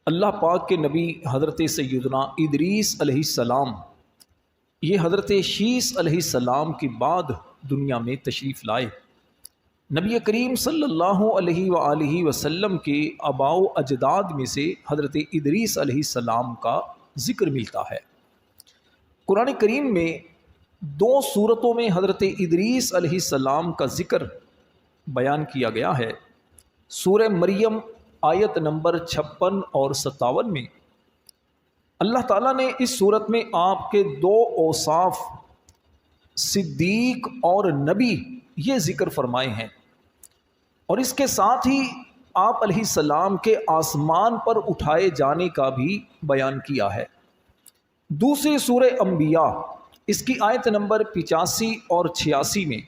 اللہ پاک کے نبی حضرت سیدنا ادریس علیہ السلام یہ حضرت شیس علیہ السلام کے بعد دنیا میں تشریف لائے۔ نبی کریم صلی اللہ علیہ وآلہ وسلم کے آباء و اجداد میں سے حضرت ادریس علیہ السلام کا ذکر ملتا ہے۔ قرآن کریم میں دو صورتوں میں حضرت ادریس علیہ السلام کا ذکر بیان کیا گیا ہے۔ سورہ مریم آیت نمبر 56 اور 57 میں اللہ تعالیٰ نے اس صورت میں آپ کے دو اوصاف صدیق اور نبی یہ ذکر فرمائے ہیں، اور اس کے ساتھ ہی آپ علیہ السلام کے آسمان پر اٹھائے جانے کا بھی بیان کیا ہے۔ دوسری سورہ انبیاء اس کی آیت نمبر 85 اور 86 میں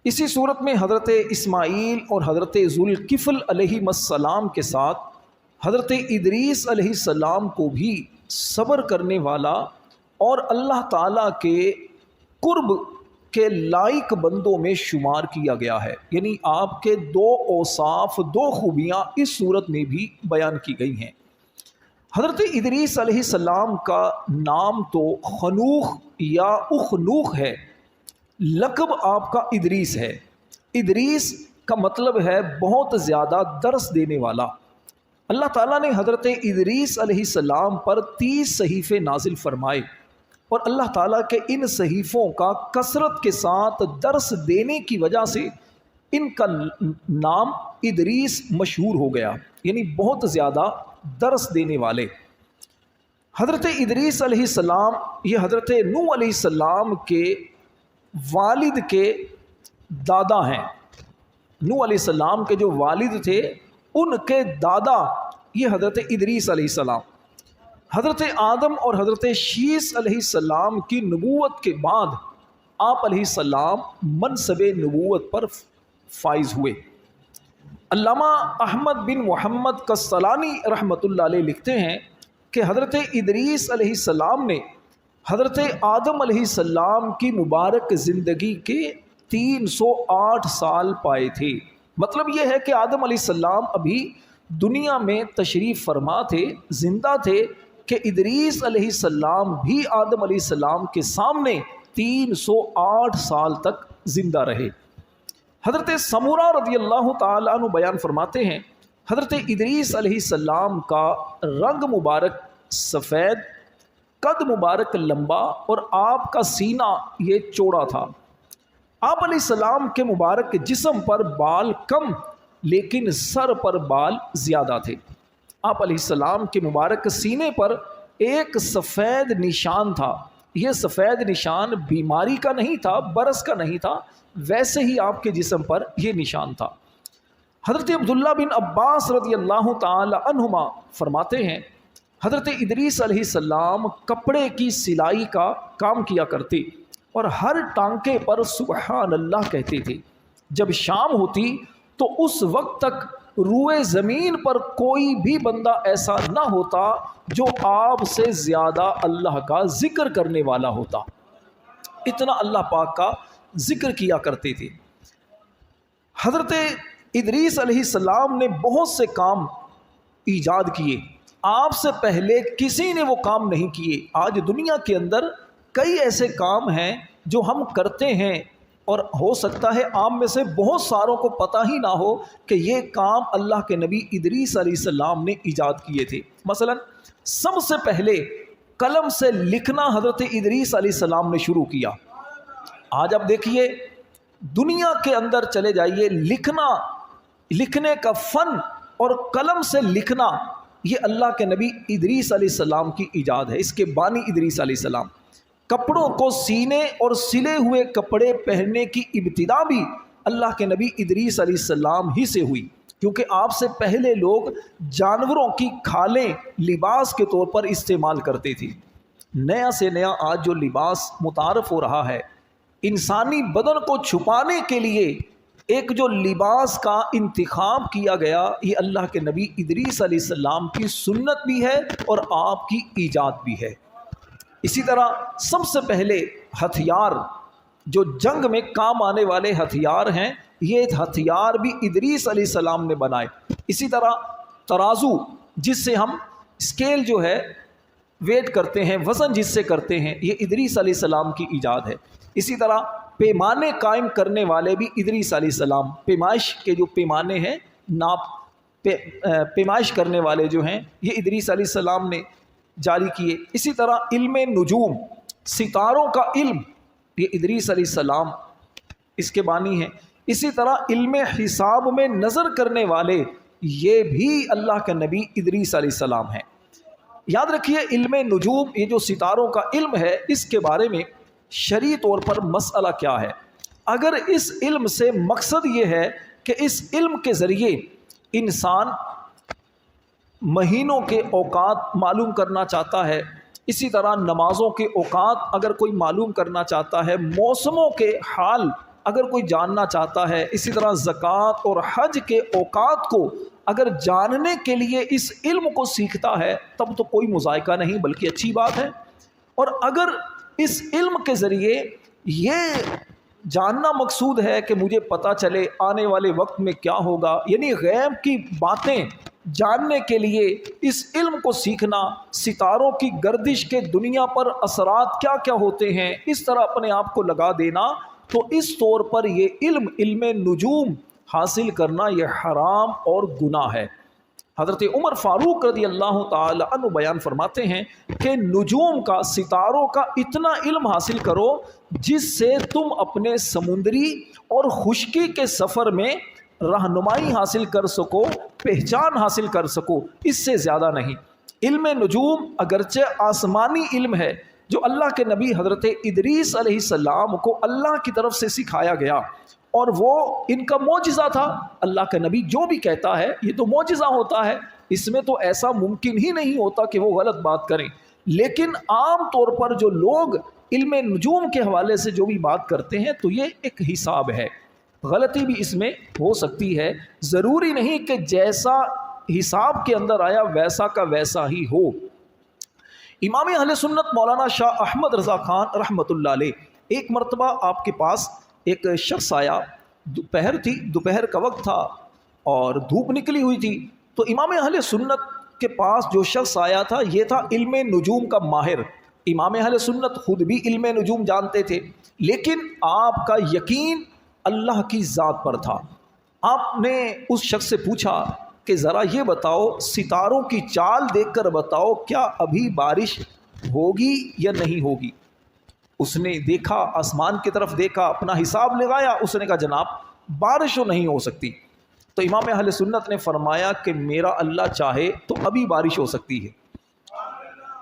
اسی صورت میں حضرت اسماعیل اور حضرت ذوالکفل علیہ السلام کے ساتھ حضرت ادریس علیہ السلام کو بھی صبر کرنے والا اور اللہ تعالیٰ کے قرب کے لائق بندوں میں شمار کیا گیا ہے، یعنی آپ کے دو اوصاف، دو خوبیاں اس صورت میں بھی بیان کی گئی ہیں۔ حضرت ادریس علیہ السلام کا نام تو خنوخ یا اخنوخ ہے، لقب آپ کا ادریس ہے۔ ادریس کا مطلب ہے بہت زیادہ درس دینے والا۔ اللہ تعالیٰ نے حضرت ادریس علیہ السلام پر 30 صحیفے نازل فرمائے، اور اللہ تعالیٰ کے ان صحیفوں کا کثرت کے ساتھ درس دینے کی وجہ سے ان کا نام ادریس مشہور ہو گیا، یعنی بہت زیادہ درس دینے والے۔ حضرت ادریس علیہ السلام یہ حضرت نوح علیہ السلام کے والد کے دادا ہیں۔ نوح علیہ السلام کے جو والد تھے ان کے دادا یہ حضرت ادریس علیہ السلام۔ حضرت آدم اور حضرت شیس علیہ السلام کی نبوت کے بعد آپ علیہ السلام منصب نبوت پر فائز ہوئے۔ علامہ احمد بن محمد قسطلانی رحمۃ اللہ علیہ لکھتے ہیں کہ حضرت ادریس علیہ السلام نے حضرت آدم علیہ السلام کی مبارک زندگی کے 308 سال پائے تھے۔ مطلب یہ ہے کہ آدم علیہ السلام ابھی دنیا میں تشریف فرما تھے، زندہ تھے، کہ ادریس علیہ السلام بھی آدم علیہ السلام کے سامنے 308 سال تک زندہ رہے۔ حضرت سمورہ رضی اللہ تعالیٰ عنہ بیان فرماتے ہیں حضرت ادریس علیہ السلام کا رنگ مبارک سفید، قد مبارک لمبا، اور آپ کا سینہ یہ چوڑا تھا۔ آپ علیہ السلام کے مبارک جسم پر بال کم لیکن سر پر بال زیادہ تھے۔ آپ علیہ السلام کے مبارک سینے پر ایک سفید نشان تھا۔ یہ سفید نشان بیماری کا نہیں تھا، برس کا نہیں تھا، ویسے ہی آپ کے جسم پر یہ نشان تھا۔ حضرت عبداللہ بن عباس رضی اللہ تعالی عنہما فرماتے ہیں حضرت ادریس علیہ السلام کپڑے کی سلائی کا کام کیا کرتے اور ہر ٹانکے پر سبحان اللہ کہتے تھے۔ جب شام ہوتی تو اس وقت تک روئے زمین پر کوئی بھی بندہ ایسا نہ ہوتا جو آپ سے زیادہ اللہ کا ذکر کرنے والا ہوتا، اتنا اللہ پاک کا ذکر کیا کرتے تھے۔ حضرت ادریس علیہ السلام نے بہت سے کام ایجاد کیے، آپ سے پہلے کسی نے وہ کام نہیں کیے۔ آج دنیا کے اندر کئی ایسے کام ہیں جو ہم کرتے ہیں، اور ہو سکتا ہے آپ میں سے بہت ساروں کو پتہ ہی نہ ہو کہ یہ کام اللہ کے نبی ادریس علیہ السلام نے ایجاد کیے تھے۔ مثلا سب سے پہلے قلم سے لکھنا حضرت ادریس علیہ السلام نے شروع کیا۔ آج اب دیکھیے دنیا کے اندر چلے جائیے، لکھنے کا فن اور قلم سے لکھنا یہ اللہ کے نبی ادریس علیہ السلام کی ایجاد ہے، اس کے بانی ادریس علیہ السلام۔ کپڑوں کو سینے اور سلے ہوئے کپڑے پہننے کی ابتدا بھی اللہ کے نبی ادریس علیہ السلام ہی سے ہوئی، کیونکہ آپ سے پہلے لوگ جانوروں کی کھالیں لباس کے طور پر استعمال کرتے تھے۔ نیا سے نیا آج جو لباس متعارف ہو رہا ہے، انسانی بدن کو چھپانے کے لیے ایک جو لباس کا انتخاب کیا گیا، یہ اللہ کے نبی ادریس علیہ السلام کی سنت بھی ہے اور آپ کی ایجاد بھی ہے۔ اسی طرح سب سے پہلے ہتھیار، جو جنگ میں کام آنے والے ہتھیار ہیں، یہ ہتھیار بھی ادریس علیہ السلام نے بنائے۔ اسی طرح ترازو جس سے ہم اسکیل جو ہے ویٹ کرتے ہیں، وزن جس سے کرتے ہیں، یہ ادریس علیہ السلام کی ایجاد ہے۔ اسی طرح پیمانے قائم کرنے والے بھی ادریس علیہ السلام، پیمائش کے جو پیمانے ہیں، ناپ پیمائش کرنے والے جو ہیں، یہ ادریس علیہ السلام نے جاری کیے۔ اسی طرح علم نجوم، ستاروں کا علم، یہ ادریس علیہ السلام اس کے بانی ہیں۔ اسی طرح علم حساب میں نظر کرنے والے، یہ بھی اللہ کے نبی ادریس علیہ السلام ہیں۔ یاد رکھیے علم نجوم، یہ جو ستاروں کا علم ہے، اس کے بارے میں شرعی طور پر مسئلہ کیا ہے؟ اگر اس علم سے مقصد یہ ہے کہ اس علم کے ذریعے انسان مہینوں کے اوقات معلوم کرنا چاہتا ہے، اسی طرح نمازوں کے اوقات اگر کوئی معلوم کرنا چاہتا ہے، موسموں کے حال اگر کوئی جاننا چاہتا ہے، اسی طرح زکوٰۃ اور حج کے اوقات کو اگر جاننے کے لیے اس علم کو سیکھتا ہے، تب تو کوئی مذائقہ نہیں بلکہ اچھی بات ہے۔ اور اگر اس علم کے ذریعے یہ جاننا مقصود ہے کہ مجھے پتہ چلے آنے والے وقت میں کیا ہوگا، یعنی غیب کی باتیں جاننے کے لیے اس علم کو سیکھنا، ستاروں کی گردش کے دنیا پر اثرات کیا کیا ہوتے ہیں، اس طرح اپنے آپ کو لگا دینا، تو اس طور پر یہ علم نجوم حاصل کرنا یہ حرام اور گناہ ہے۔ حضرت عمر فاروق رضی اللہ تعالی عنہ بیان فرماتے ہیں کہ نجوم کا، ستاروں کا اتنا علم حاصل کرو جس سے تم اپنے سمندری اور خشکی کے سفر میں رہنمائی حاصل کر سکو، پہچان حاصل کر سکو، اس سے زیادہ نہیں۔ علم نجوم اگرچہ آسمانی علم ہے جو اللہ کے نبی حضرت ادریس علیہ السلام کو اللہ کی طرف سے سکھایا گیا، اور وہ ان کا معجزہ تھا۔ اللہ کا نبی جو بھی کہتا ہے یہ تو معجزہ ہوتا ہے، اس میں تو ایسا ممکن ہی نہیں ہوتا کہ وہ غلط بات کریں۔ لیکن عام طور پر جو لوگ علم نجوم کے حوالے سے جو بھی بات کرتے ہیں تو یہ ایک حساب ہے، غلطی بھی اس میں ہو سکتی ہے، ضروری نہیں کہ جیسا حساب کے اندر آیا ویسا کا ویسا ہی ہو۔ امام اہل سنت مولانا شاہ احمد رضا خان رحمۃ اللہ علیہ، ایک مرتبہ آپ کے پاس ایک شخص آیا، دوپہر تھی، دوپہر کا وقت تھا اور دھوپ نکلی ہوئی تھی، تو امام اہل سنت کے پاس جو شخص آیا تھا یہ تھا علم نجوم کا ماہر۔ امام اہل سنت خود بھی علم نجوم جانتے تھے، لیکن آپ کا یقین اللہ کی ذات پر تھا۔ آپ نے اس شخص سے پوچھا کہ ذرا یہ بتاؤ، ستاروں کی چال دیکھ کر بتاؤ کیا ابھی بارش ہوگی یا نہیں ہوگی؟ اس نے دیکھا، آسمان کی طرف دیکھا، اپنا حساب لگایا، اس نے کہا جناب بارش تو نہیں ہو سکتی۔ تو امام اہل سنت نے فرمایا کہ میرا اللہ چاہے تو ابھی بارش ہو سکتی ہے۔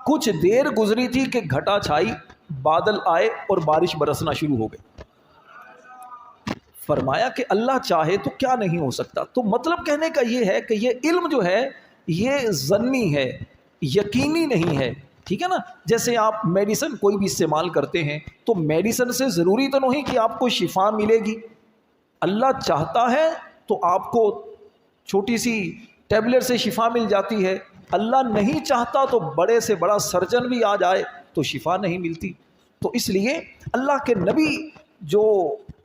کچھ دیر گزری تھی کہ گھٹا چھائی، بادل آئے اور بارش برسنا شروع ہو گئی۔ فرمایا کہ اللہ چاہے تو کیا نہیں ہو سکتا۔ تو مطلب کہنے کا یہ ہے کہ یہ علم جو ہے یہ ظنی ہے، یقینی نہیں ہے، ٹھیک ہے نا؟ جیسے آپ میڈیسن کوئی بھی استعمال کرتے ہیں تو میڈیسن سے ضروری تو نہیں کہ آپ کو شفا ملے گی۔ اللہ چاہتا ہے تو آپ کو چھوٹی سی ٹیبلٹ سے شفا مل جاتی ہے، اللہ نہیں چاہتا تو بڑے سے بڑا سرجن بھی آ جائے تو شفا نہیں ملتی۔ تو اس لیے اللہ کے نبی جو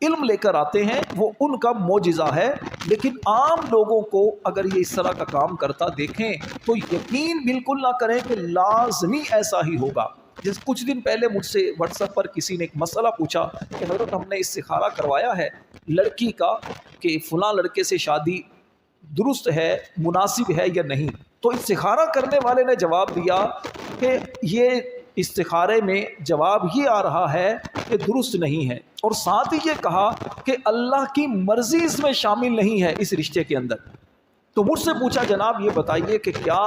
علم لے کر آتے ہیں وہ ان کا معجزہ ہے، لیکن عام لوگوں کو اگر یہ اس طرح کا کام کرتا دیکھیں تو یقین بالکل نہ کریں کہ لازمی ایسا ہی ہوگا۔ جس کچھ دن پہلے مجھ سے واٹس ایپ پر کسی نے ایک مسئلہ پوچھا کہ حضرت ہم نے استخارہ کروایا ہے لڑکی کا کہ فلاں لڑکے سے شادی درست ہے، مناسب ہے یا نہیں، تو استخارہ کرنے والے نے جواب دیا کہ یہ استخارے میں جواب یہ آ رہا ہے کہ درست نہیں ہے، اور ساتھ ہی یہ کہا کہ اللہ کی مرضی اس میں شامل نہیں ہے اس رشتے کے اندر۔ تو مجھ سے پوچھا جناب یہ بتائیے کہ کیا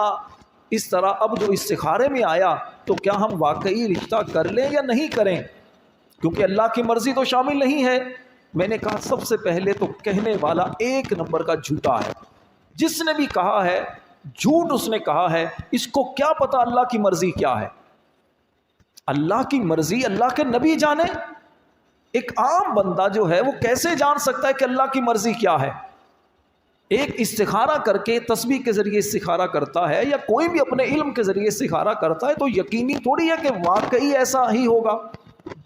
اس طرح اب جو استخارے میں آیا تو کیا ہم واقعی رشتہ کر لیں یا نہیں کریں، کیونکہ اللہ کی مرضی تو شامل نہیں ہے۔ میں نے کہا سب سے پہلے تو کہنے والا ایک نمبر کا جھوٹا ہے، جس نے بھی کہا ہے جھوٹ اس نے کہا ہے، اس کو کیا پتا اللہ کی مرضی کیا ہے؟ اللہ کی مرضی اللہ کے نبی جانے، ایک عام بندہ جو ہے وہ کیسے جان سکتا ہے کہ اللہ کی مرضی کیا ہے؟ ایک استخارہ کر کے تسبیح کے ذریعے استخارہ کرتا ہے یا کوئی بھی اپنے علم کے ذریعے استخارہ کرتا ہے تو یقینی تھوڑی ہے کہ واقعی ایسا ہی ہوگا۔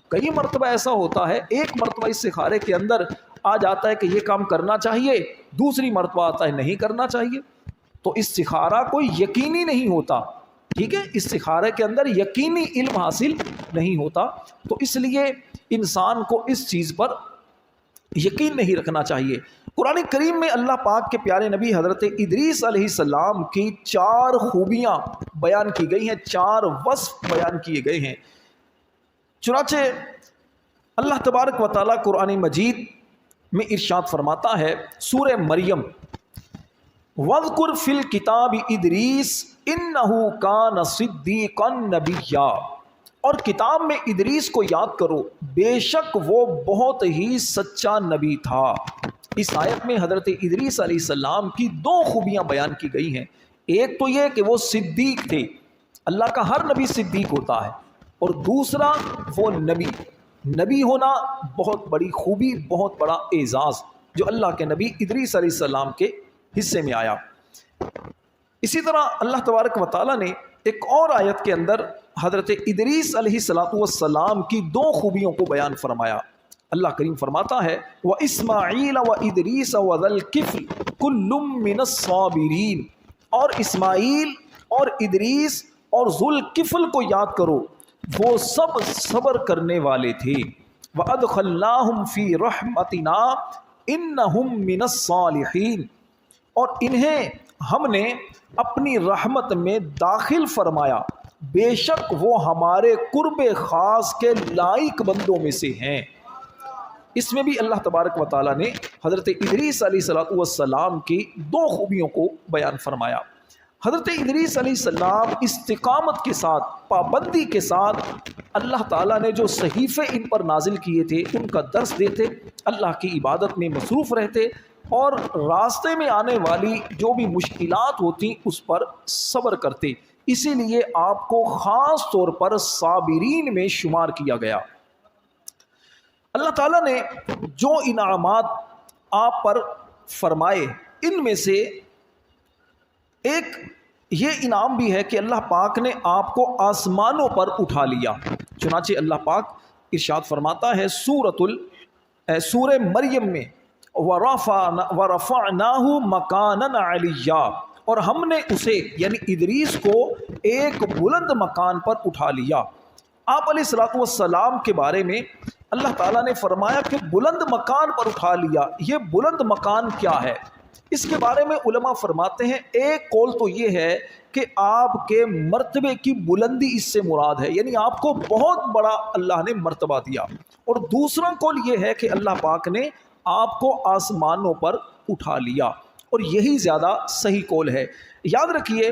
کئی مرتبہ ایسا ہوتا ہے، ایک مرتبہ استخارے کے اندر آ جاتا ہے کہ یہ کام کرنا چاہیے، دوسری مرتبہ آتا ہے نہیں کرنا چاہیے۔ تو استخارہ کوئی یقینی نہیں ہوتا، ٹھیک ہے، استخارہ کے اندر یقینی علم حاصل نہیں ہوتا، تو اس لیے انسان کو اس چیز پر یقین نہیں رکھنا چاہیے۔ قرآن کریم میں اللہ پاک کے پیارے نبی حضرت ادریس علیہ السلام کی 4 خوبیاں بیان کی گئی ہیں، 4 وصف بیان کیے گئے ہیں۔ چنانچہ اللہ تبارک و تعالیٰ قرآن مجید میں ارشاد فرماتا ہے سورہ مریم، وَاذْكُرْ فِي الْكِتَابِ ادریس اِنَّهُ كَانَ صِدِّيقًا نَبِيًّا، اور کتاب میں ادریس کو یاد کرو، بے شک وہ بہت ہی سچا نبی تھا۔ اس آیت میں حضرت ادریس علیہ السلام کی 2 خوبیاں بیان کی گئی ہیں۔ ایک تو یہ کہ وہ صدیق تھے، اللہ کا ہر نبی صدیق ہوتا ہے، اور دوسرا وہ نبی ہونا بہت بڑی خوبی، بہت بڑا اعزاز جو اللہ کے نبی ادریس علیہ السلام کے حصے میں آیا۔ اسی طرح اللہ تبارک و تعالیٰ نے ایک اور آیت کے اندر حضرت ادریس علیہ السلام کی 2 خوبیوں کو بیان فرمایا۔ اللہ کریم فرماتا ہے وَإِسْمَاعِيلَ وَإِدْرِيسَ وَذَا الْكِفْلِ كُلٌّ مِّنَ الصَّابِرِينَ، اور اسماعیل اور ادریس اور ذو الکفل کو یاد کرو، وہ سب صبر کرنے والے تھے۔ وَأَدْخَلْنَاهُمْ فِي رَحْمَتِنَا إِنَّهُمْ مِنَ الصَّالِحِينَ، اور انہیں ہم نے اپنی رحمت میں داخل فرمایا، بے شک وہ ہمارے قرب خاص کے لائق بندوں میں سے ہیں۔ اس میں بھی اللہ تبارک و تعالیٰ نے حضرت ادریس علیہ السلام کی 2 خوبیوں کو بیان فرمایا۔ حضرت ادریس علیہ السلام استقامت کے ساتھ، پابندی کے ساتھ اللہ تعالیٰ نے جو صحیفے ان پر نازل کیے تھے ان کا درس دیتے، اللہ کی عبادت میں مصروف رہتے، اور راستے میں آنے والی جو بھی مشکلات ہوتی اس پر صبر کرتے، اسی لیے آپ کو خاص طور پر صابرین میں شمار کیا گیا۔ اللہ تعالیٰ نے جو انعامات آپ پر فرمائے ان میں سے ایک یہ انعام بھی ہے کہ اللہ پاک نے آپ کو آسمانوں پر اٹھا لیا۔ چنانچہ اللہ پاک ارشاد فرماتا ہے سورہ مریم میں وَرَفَعْنَاهُ مَكَانًا عَلِيًّا، اور ہم نے اسے یعنی ادریس کو ایک بلند مکان پر اٹھا لیا۔ آپ علیہ السلام کے بارے میں اللہ تعالیٰ نے فرمایا کہ بلند مکان پر اٹھا لیا۔ یہ بلند مکان کیا ہے؟ اس کے بارے میں علماء فرماتے ہیں ایک قول تو یہ ہے کہ آپ کے مرتبے کی بلندی اس سے مراد ہے، یعنی آپ کو بہت بڑا اللہ نے مرتبہ دیا، اور دوسرا قول یہ ہے کہ اللہ پاک نے آپ کو آسمانوں پر اٹھا لیا، اور یہی زیادہ صحیح قول ہے۔ یاد رکھیے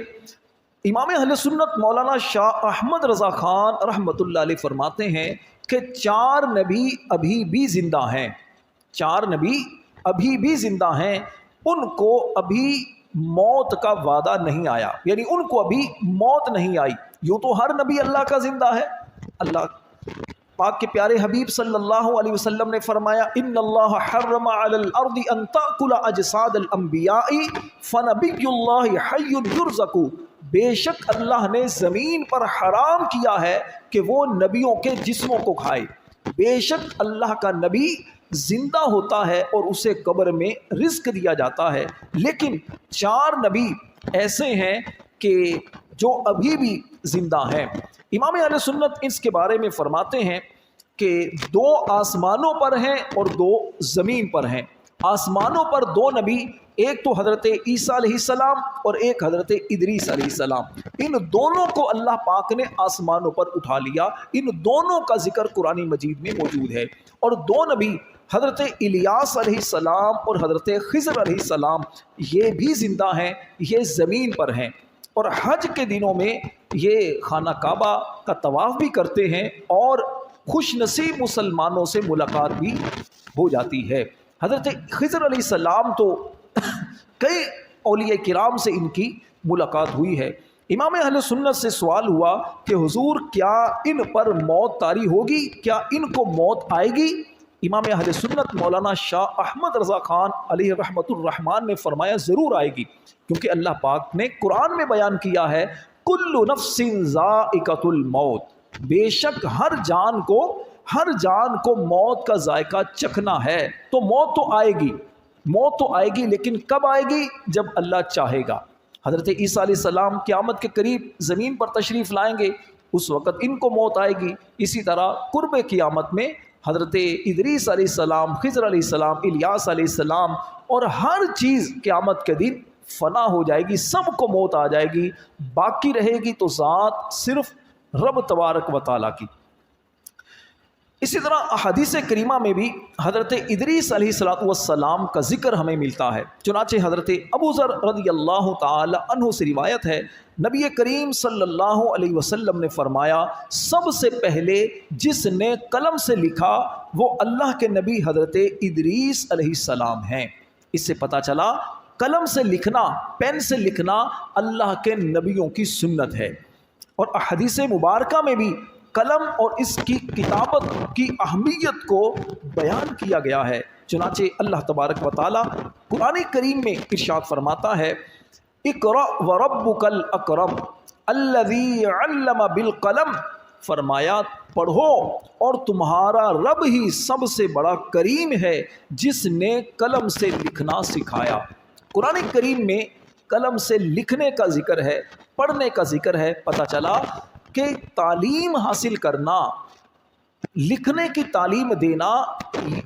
امام اہل سنت مولانا شاہ احمد رضا خان رحمۃ اللہ علیہ فرماتے ہیں کہ 4 نبی ابھی بھی زندہ ہیں، 4 نبی ابھی بھی زندہ ہیں، ان کو ابھی موت کا وعدہ نہیں آیا، یعنی ان کو ابھی موت نہیں آئی۔ یوں تو ہر نبی اللہ کا زندہ ہے، اللہ پاک کے پیارے حبیب صلی اللہ علیہ وسلم نے فرمایا ان اللہ حرم علی الارض ان تأکل اجساد الانبیاء فنبی اللہ حی یرزق، بے شک اللہ نے زمین پر حرام کیا ہے کہ وہ نبیوں کے جسموں کو کھائے۔ بے شک اللہ کا نبی زندہ ہوتا ہے اور اسے قبر میں رزق دیا جاتا ہے، لیکن 4 نبی ایسے ہیں کہ جو ابھی بھی زندہ ہیں۔ امام اہل سنت اس کے بارے میں فرماتے ہیں کہ 2 آسمانوں پر ہیں اور 2 زمین پر ہیں۔ آسمانوں پر 2 نبی، ایک تو حضرت عیسیٰ علیہ السلام اور ایک حضرت ادریس علیہ السلام، ان دونوں کو اللہ پاک نے آسمانوں پر اٹھا لیا۔ ان دونوں کا ذکر قرآن مجید میں موجود ہے، اور 2 نبی حضرت الیاس علیہ السلام اور حضرت خضر علیہ السلام یہ بھی زندہ ہیں، یہ زمین پر ہیں، اور حج کے دنوں میں یہ خانہ کعبہ کا طواف بھی کرتے ہیں، اور خوش نصیب مسلمانوں سے ملاقات بھی ہو جاتی ہے۔ حضرت خضر علیہ السلام تو کئی اولیاء کرام سے ان کی ملاقات ہوئی ہے۔ امام اہل سنت سے سوال ہوا کہ حضور کیا ان پر موت طاری ہوگی، کیا ان کو موت آئے گی؟ امام اہل سنت مولانا شاہ احمد رضا خان علیہ رحمت الرحمان نے فرمایا ضرور آئے گی، کیونکہ اللہ پاک نے قرآن میں بیان کیا ہے کل نفس ذائقۃ الموت، بے شک ہر جان کو موت کا ذائقہ چکھنا ہے۔ تو موت تو آئے گی، موت تو آئے گی، لیکن کب آئے گی؟ جب اللہ چاہے گا۔ حضرت عیسیٰ علیہ السلام قیامت کے قریب زمین پر تشریف لائیں گے، اس وقت ان کو موت آئے گی۔ اسی طرح قرب قیامت میں حضرت ادریس علیہ السلام، خضر علیہ السلام، الیاس علیہ السلام اور ہر چیز قیامت کے دن فنا ہو جائے گی، سب کو موت آ جائے گی، باقی رہے گی تو ذات صرف رب تبارک و تعالیٰ کی۔ اسی طرح احادیث کریمہ میں بھی حضرت ادریس علیہ السلام کا ذکر ہمیں ملتا ہے۔ چنانچہ حضرت ابو ذر رضی اللہ تعالی عنہ سے روایت ہے، نبی کریم صلی اللہ علیہ وسلم نے فرمایا، سب سے پہلے جس نے قلم سے لکھا وہ اللہ کے نبی حضرت ادریس علیہ السلام ہیں۔ اس سے پتہ چلا قلم سے لکھنا، پین سے لکھنا اللہ کے نبیوں کی سنت ہے۔ اور احادیث مبارکہ میں بھی قلم اور اس کی کتابت کی اہمیت کو بیان کیا گیا ہے۔ چنانچہ اللہ تبارک و تعالی قرآن کریم میں ارشاد فرماتا ہے، اقرأ وربک الاکرم الذی علم بالقلم، فرمایا پڑھو اور تمہارا رب ہی سب سے بڑا کریم ہے جس نے قلم سے لکھنا سکھایا۔ قرآن کریم میں قلم سے لکھنے کا ذکر ہے، پڑھنے کا ذکر ہے۔ پتہ چلا کہ تعلیم حاصل کرنا، لکھنے کی تعلیم دینا،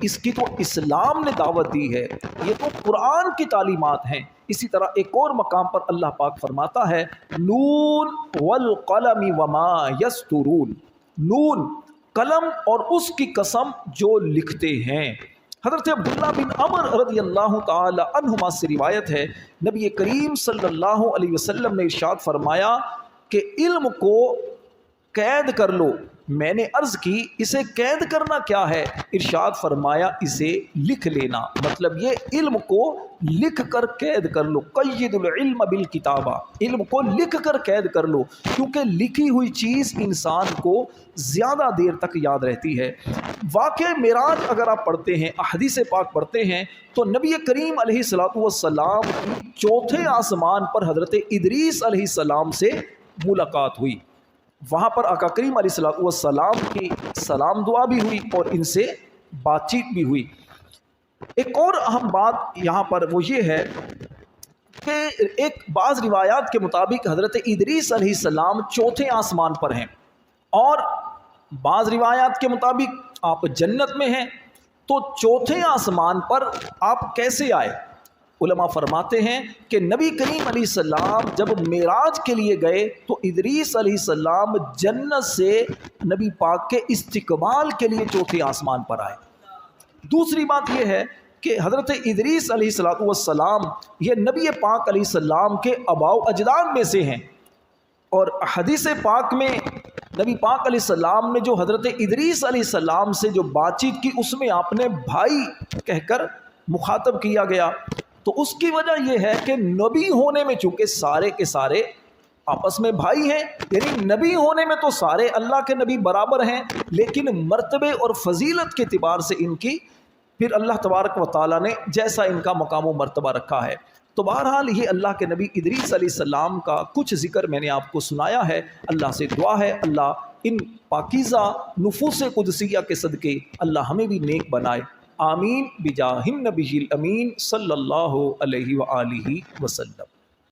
اس کی تو اسلام نے دعوت دی ہے، یہ تو قرآن کی تعلیمات ہیں۔ اسی طرح ایک اور مقام پر اللہ پاک فرماتا ہے، نون والقلم وما یسطرون، نون قلم اور اس کی قسم جو لکھتے ہیں۔ حضرت عبداللہ بن عمر رضی اللہ تعالی عنہما سے روایت ہے، نبی کریم صلی اللہ علیہ وسلم نے ارشاد فرمایا کہ علم کو قید کر لو۔ میں نے عرض کی اسے قید کرنا کیا ہے؟ ارشاد فرمایا اسے لکھ لینا، مطلب یہ علم کو لکھ کر قید کر لو۔ قید العلم بالکتابہ، علم کو لکھ کر قید کر لو، کیونکہ لکھی ہوئی چیز انسان کو زیادہ دیر تک یاد رہتی ہے۔ واقعہ معراج اگر آپ پڑھتے ہیں، احادیث پاک پڑھتے ہیں، تو نبی کریم علیہ السلام کی چوتھے آسمان پر حضرت ادریس علیہ السلام سے ملاقات ہوئی۔ وہاں پر آقا کریم علیہ السلام کی سلام دعا بھی ہوئی اور ان سے بات چیت بھی ہوئی۔ ایک اور اہم بات یہاں پر وہ یہ ہے کہ ایک بعض روایات کے مطابق حضرت ادریس علیہ السلام چوتھے آسمان پر ہیں، اور بعض روایات کے مطابق آپ جنت میں ہیں، تو چوتھے آسمان پر آپ کیسے آئے؟ علماء فرماتے ہیں کہ نبی کریم علیہ السلام جب معراج کے لیے گئے تو ادریس علیہ السلام جنت سے نبی پاک کے استقبال کے لیے چوتھے آسمان پر آئے۔ دوسری بات یہ ہے کہ حضرت ادریس علیہ السلام یہ نبی پاک علیہ السلام کے آباء و اجداد میں سے ہیں، اور حدیث پاک میں نبی پاک علیہ السلام نے جو حضرت ادریس علیہ السلام سے جو بات چیت کی، اس میں آپ نے بھائی کہہ کر مخاطب کیا گیا۔ تو اس کی وجہ یہ ہے کہ نبی ہونے میں چونکہ سارے کے سارے آپس میں بھائی ہیں، یعنی نبی ہونے میں تو سارے اللہ کے نبی برابر ہیں، لیکن مرتبے اور فضیلت کے اعتبار سے ان کی پھر اللہ تبارک و تعالیٰ نے جیسا ان کا مقام و مرتبہ رکھا ہے۔ تو بہرحال یہ اللہ کے نبی ادریس علیہ السلام کا کچھ ذکر میں نے آپ کو سنایا ہے۔ اللہ سے دعا ہے اللہ ان پاکیزہ نفوس قدسیہ کے صدقے اللہ ہمیں بھی نیک بنائے، آمین بجاہ النبی الامین صلی اللہ علیہ وآلہ وسلم۔